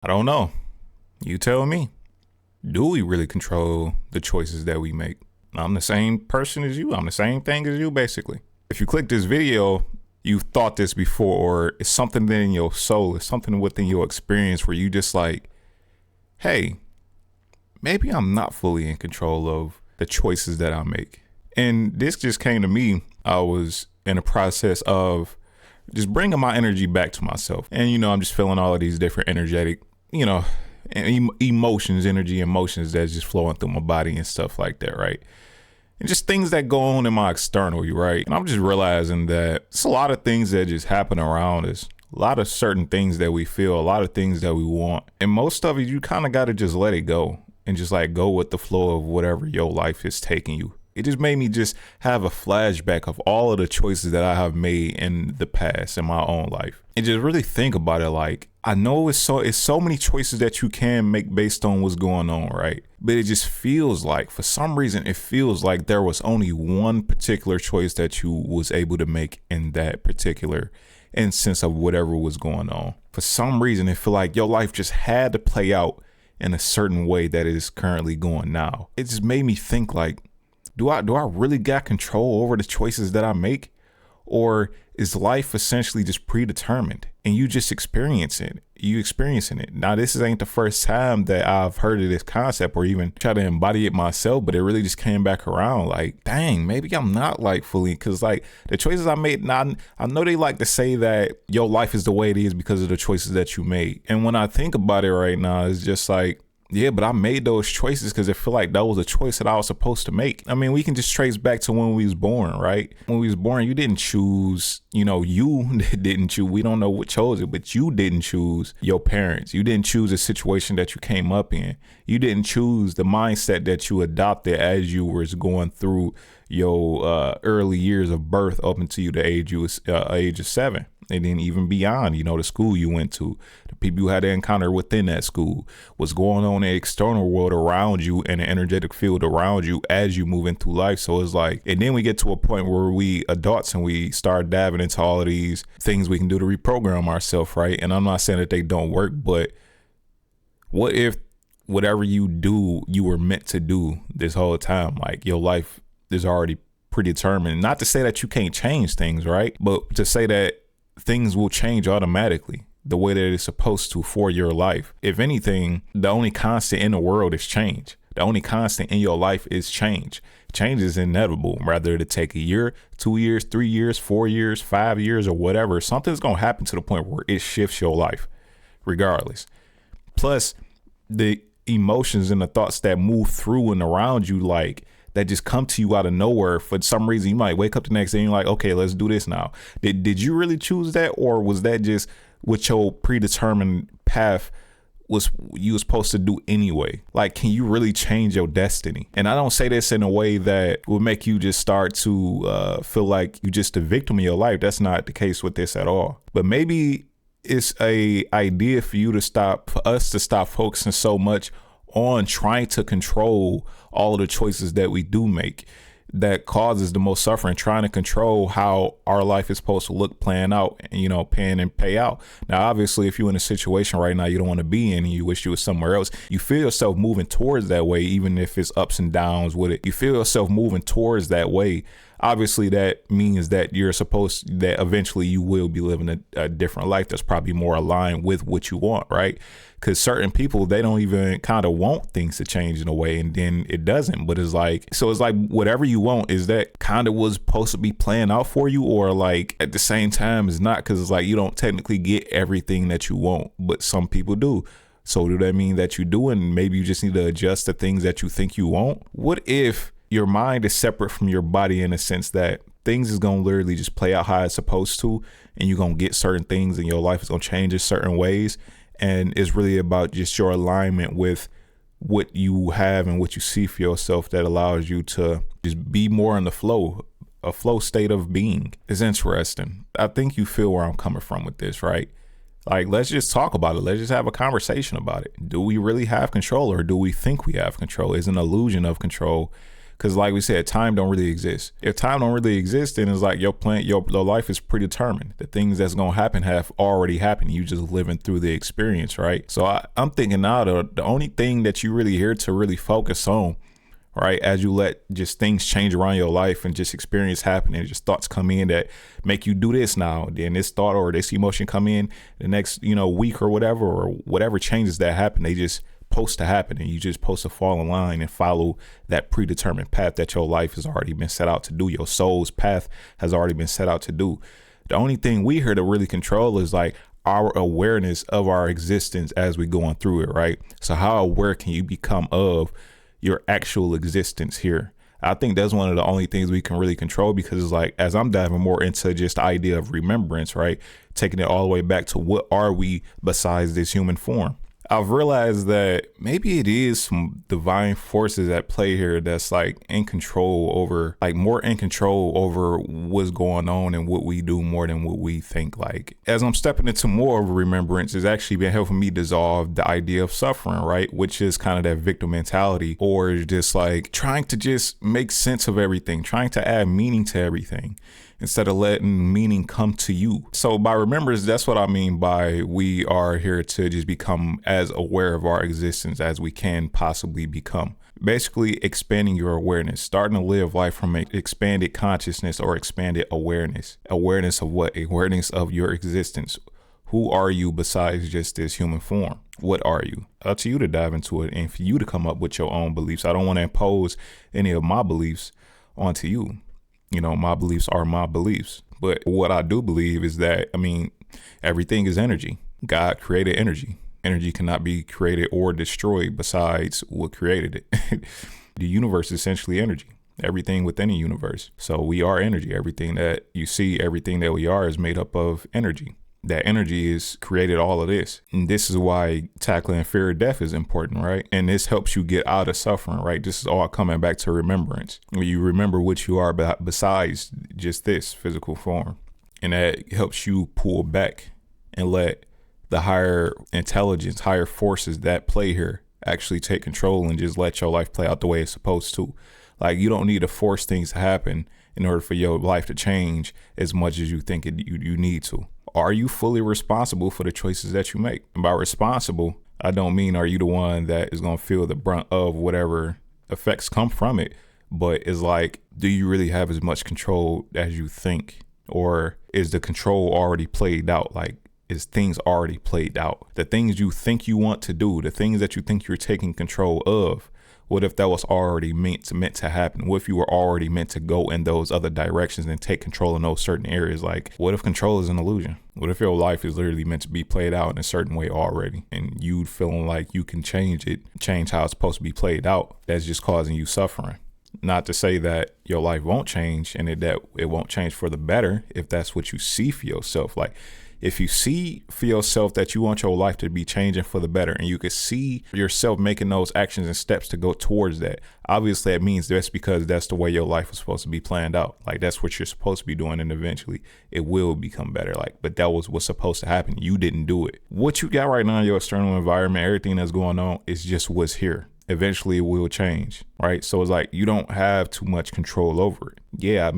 I don't know. You tell me. Do we really control the choices that we make? I'm the same person as you. I'm the same thing as you, basically. If you click this video, you've thought this before, or it's something in your soul, it's something within your experience where you just like, hey, maybe I'm not fully in control of the choices that I make. And this just came to me. I was in a process of just bringing my energy back to myself. And, I'm just feeling all of these different energetic, and emotions that's just flowing through my body and stuff like that, right? And just things that go on in my external, right? And I'm just realizing that it's a lot of things that just happen around us. A lot of certain things that we feel, a lot of things that we want. And most of it, you kind of got to just let it go and just like go with the flow of whatever your life is taking you. It just made me just have a flashback of all of the choices that I have made in the past in my own life. And just really think about it. Like, I know it's so many choices that you can make based on what's going on, right? But it just feels like, for some reason, it feels like there was only one particular choice that you was able to make in that particular instance of whatever was going on. For some reason, it feel like your life just had to play out in a certain way that it is currently going now. It just made me think like, do I really got control over the choices that I make? Or is life essentially just predetermined and you just experiencing it? Now, this ain't the first time that I've heard of this concept or even try to embody it myself, but it really just came back around like, dang, maybe I'm not like fully, because like the choices I made, now I know they like to say that your life is the way it is because of the choices that you made. And when I think about it right now, it's just like, yeah, but I made those choices because I feel like that was a choice that I was supposed to make. I mean, we can just trace back to when we was born, right? When we was born, you didn't choose, you didn't choose. We don't know what chose it, but you didn't choose your parents. You didn't choose the situation that you came up in. You didn't choose the mindset that you adopted as you was going through your early years of birth up until the age of 7. And then even beyond, the school you went to, the people you had to encounter within that school, what's going on in the external world around you and the energetic field around you as you move into life. So it's like, and then we get to a point where we adults and we start diving into all of these things we can do to reprogram ourselves, right? And I'm not saying that they don't work, but what if whatever you do, you were meant to do this whole time? Like your life is already predetermined. Not to say that you can't change things, right? But to say that things will change automatically the way that it's supposed to for your life. If anything, the only constant in the world is change. The only constant in your life is change. Change is inevitable, whether it take a year, 2 years, 3 years, 4 years, 5 years, or whatever. Something's going to happen to the point where it shifts your life regardless. Plus the emotions and the thoughts that move through and around you, like that just come to you out of nowhere. For some reason, you might wake up the next day and you're like, okay, let's do this now. Did you really choose that? Or was that just what your predetermined path was you was supposed to do anyway? Like, can you really change your destiny? And I don't say this in a way that will make you just start to feel like you just a victim of your life. That's not the case with this at all. But maybe it's a idea for us to stop focusing so much on trying to control all of the choices that we do make that causes the most suffering, trying to control how our life is supposed to look playing out and, paying and pay out. Now, obviously, if you're in a situation right now you don't want to be in and you wish you was somewhere else, you feel yourself moving towards that way, even if it's ups and downs with it. You feel yourself moving towards that way. Obviously, that means that that eventually you will be living a different life that's probably more aligned with what you want, right? Because certain people, they don't even kind of want things to change in a way, and then it doesn't. But it's like whatever you want, is that kind of was supposed to be playing out for you, or like at the same time it's not, because it's like you don't technically get everything that you want, but some people do. So do that mean that you do, and maybe you just need to adjust the things that you think you want? What if your mind is separate from your body in a sense that things is going to literally just play out how it's supposed to, and you're going to get certain things and your life is going to change in certain ways? And it's really about just your alignment with what you have and what you see for yourself that allows you to just be more in the flow, a flow state of being. It's interesting. I think you feel where I'm coming from with this, right? Like, let's just talk about it. Let's just have a conversation about it. Do we really have control, or do we think we have control? Is an illusion of control Because like we said, time don't really exist. If time don't really exist, then it's like your life is predetermined. The things that's gonna happen have already happened. You just living through the experience, right? So I'm thinking now the only thing that you really here to really focus on, right, as you let just things change around your life and just experience happen and just thoughts come in that make you do this now, then this thought or this emotion come in the next, week or whatever changes that happen, they just supposed to happen, and you just supposed to fall in line and follow that predetermined path that your life has already been set out to do. Your soul's path has already been set out to do. The only thing we here to really control is like our awareness of our existence as we going through it, right? So how aware can you become of your actual existence here? I think that's one of the only things we can really control, because it's like, as I'm diving more into just the idea of remembrance, right? Taking it all the way back to what are we besides this human form? I've realized that maybe it is some divine forces at play here that's like more in control over what's going on and what we do more than what we think. Like, as I'm stepping into more of a remembrance, it's actually been helping me dissolve the idea of suffering, right? Which is kind of that victim mentality, or just like trying to just make sense of everything, trying to add meaning to everything, instead of letting meaning come to you. So by remembrance, that's what I mean by we are here to just become as aware of our existence as we can possibly become. Basically expanding your awareness, starting to live life from an expanded consciousness or expanded awareness. Awareness of what? Awareness of your existence. Who are you besides just this human form? What are you? Up to you to dive into it and for you to come up with your own beliefs. I don't want to impose any of my beliefs onto you. My beliefs are my beliefs. But what I do believe is that, everything is energy. God created energy. Energy cannot be created or destroyed besides what created it. The universe is essentially energy. Everything within the universe. So we are energy. Everything that you see, everything that we are is made up of energy. That energy is created all of this. And this is why tackling fear of death is important, right? And this helps you get out of suffering, right? This is all coming back to remembrance. When you remember what you are besides just this physical form. And that helps you pull back and let the higher intelligence, higher forces that play here actually take control and just let your life play out the way it's supposed to. Like, you don't need to force things to happen in order for your life to change as much as you think you need to. Are you fully responsible for the choices that you make? And by responsible, I don't mean are you the one that is going to feel the brunt of whatever effects come from it, but it's like, do you really have as much control as you think? Or is the control already played out? Like, is things already played out? The things you think you want to do, the things that you think you're taking control of, what if that was already meant to happen? What if you were already meant to go in those other directions and take control in those certain areas? Like, what if control is an illusion? What if your life is literally meant to be played out in a certain way already, and you feeling like you can change it, change how it's supposed to be played out? That's just causing you suffering. Not to say that your life won't change and that it won't change for the better if that's what you see for yourself. Like, if you see for yourself that you want your life to be changing for the better, and you can see yourself making those actions and steps to go towards that, obviously that means that's because that's the way your life is supposed to be planned out. Like, that's what you're supposed to be doing, and eventually it will become better. Like, but that was what's supposed to happen. You didn't do it. What you got right now in your external environment, everything that's going on, is just what's here. Eventually it will change, right? So it's like, you don't have too much control over it. Yeah,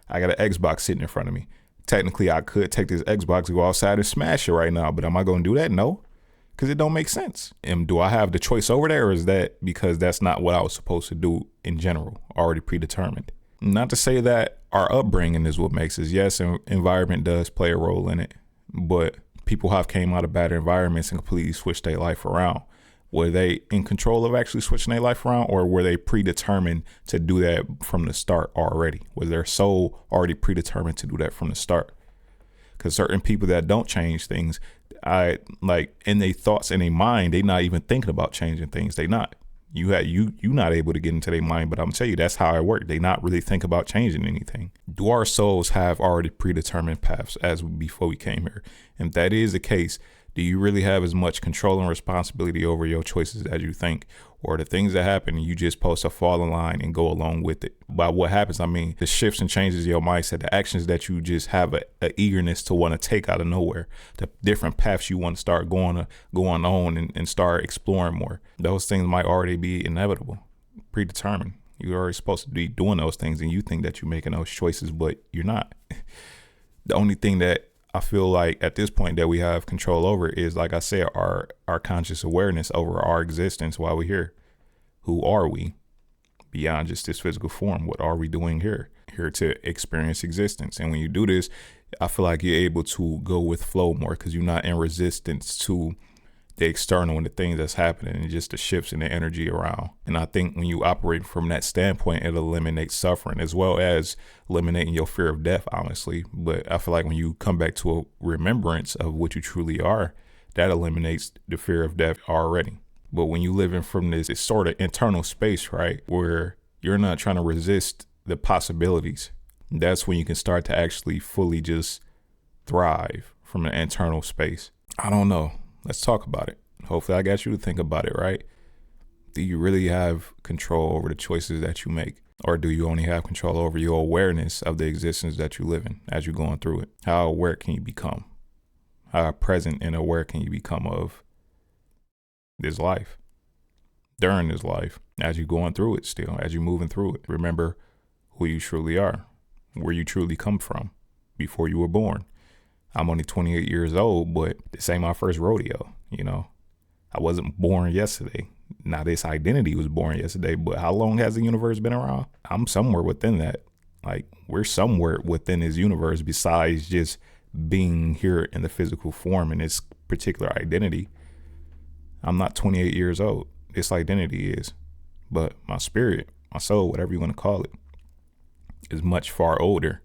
I got an Xbox sitting in front of me. Technically, I could take this Xbox and go outside and smash it right now, but am I going to do that? No, because it don't make sense. And do I have the choice over there, or is that because that's not what I was supposed to do in general, already predetermined? Not to say that our upbringing is what makes us. Yes, environment does play a role in it, but people have came out of bad environments and completely switched their life around. Were they in control of actually switching their life around, or were they predetermined to do that from the start already? Was their soul already predetermined to do that from the start? Because certain people that don't change things, in their thoughts and their mind, they not even thinking about changing things. They not. You not able to get into their mind, but I'm tell you, that's how it works. They not really think about changing anything. Do our souls have already predetermined paths as before we came here? And if that is the case, do you really have as much control and responsibility over your choices as you think? Or the things that happen, you just supposed to fall in line and go along with it? By what happens, the shifts and changes in your mindset, the actions that you just have a eagerness to want to take out of nowhere, the different paths you want to start going on and start exploring more. Those things might already be inevitable, predetermined. You're already supposed to be doing those things, and you think that you're making those choices, but you're not. The only thing that I feel like at this point that we have control over is, like I said, our conscious awareness over our existence while we're here. Who are we beyond just this physical form? What are we doing here? Here to experience existence. And when you do this, I feel like you're able to go with flow more because you're not in resistance to the external and the things that's happening and just the shifts in the energy around. And I think when you operate from that standpoint, it eliminates suffering as well as eliminating your fear of death, honestly. But I feel like when you come back to a remembrance of what you truly are, that eliminates the fear of death already. But when you live in from this sort of internal space, right, where you're not trying to resist the possibilities, that's when you can start to actually fully just thrive from an internal space. I don't know. Let's talk about it. Hopefully I got you to think about it, right? Do you really have control over the choices that you make? Or do you only have control over your awareness of the existence that you live in as you're going through it? How aware can you become? How present and aware can you become of this life, during this life, as you're going through it still, as you're moving through it? Remember who you truly are, where you truly come from before you were born. I'm only 28 years old, but this ain't my first rodeo. You know, I wasn't born yesterday. Now this identity was born yesterday, but how long has the universe been around? I'm somewhere within that. Like, we're somewhere within this universe besides just being here in the physical form in this particular identity. I'm not 28 years old. This identity is, but my spirit, my soul, whatever you want to call it, is much far older.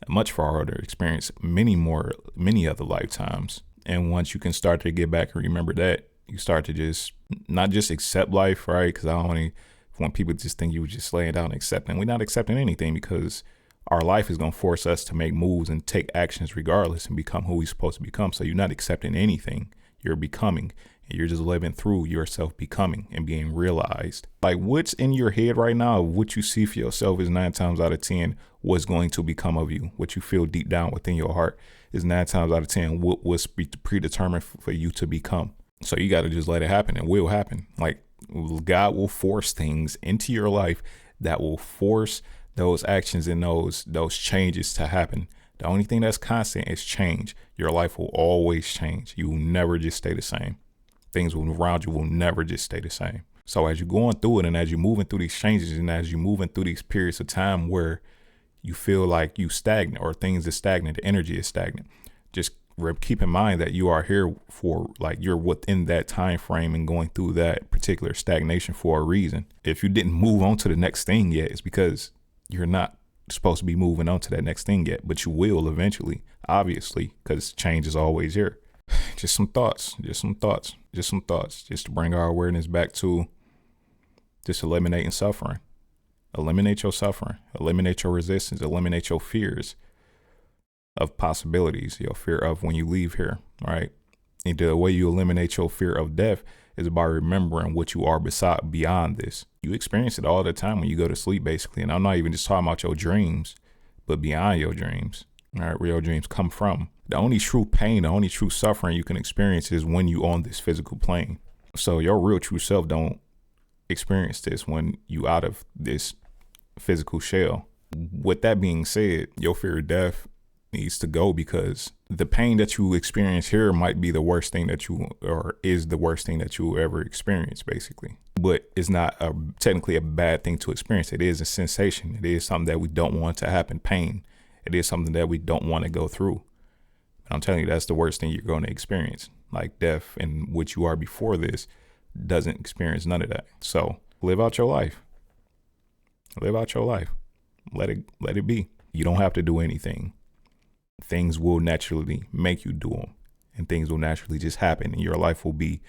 Much far older, experienced many other lifetimes. And once you can start to get back and remember that, you start to just not just accept life, right? Because I only want people to just think you were just laying down and accepting. We're not accepting anything because our life is going to force us to make moves and take actions regardless and become who we're supposed to become. So you're not accepting anything. You're becoming. And you're just living through yourself becoming and being realized. Like, what's in your head right now, what you see for yourself is 9 times out of 10 what's going to become of you. What you feel deep down within your heart is 9 times out of 10 what was predetermined for you to become. So you got to just let it happen. It will happen. Like, God will force things into your life that will force those actions and those changes to happen. The only thing that's constant is change. Your life will always change. You will never just stay the same. Things around you will never just stay the same. So as you're going through it and as you're moving through these changes and as you're moving through these periods of time where you feel like you stagnant or things are stagnant, the energy is stagnant, just keep in mind that you are here for, like, you're within that time frame and going through that particular stagnation for a reason. If you didn't move on to the next thing yet, it's because you're not supposed to be moving on to that next thing yet, but you will eventually, obviously, because change is always here. Just some thoughts just to bring our awareness back to just eliminating suffering. Eliminate your suffering, eliminate your resistance, eliminate your fears of possibilities, your fear of when you leave here, right? And the way you eliminate your fear of death is by remembering what you are beyond this. You experience it all the time when you go to sleep, basically. And I'm not even just talking about your dreams, but beyond your dreams, all right, where your dreams come from. The only true pain, the only true suffering you can experience is when you on this physical plane. So your real true self don't experience this when you out of this physical shell. With that being said, your fear of death needs to go because the pain that you experience here might be the worst thing that you, or is the worst thing that you will ever experience, basically. But it's not technically a bad thing to experience. It is a sensation. It is something that we don't want to happen. Pain. It is something that we don't want to go through. I'm telling you, that's the worst thing you're going to experience. Like death and what you are before this doesn't experience none of that. So live out your life. Live out your life. Let it be. You don't have to do anything. Things will naturally make you do them, and things will naturally just happen, and your life will be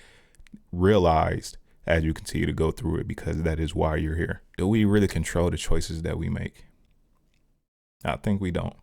realized as you continue to go through it, because that is why you're here. Do we really control the choices that we make? I think we don't.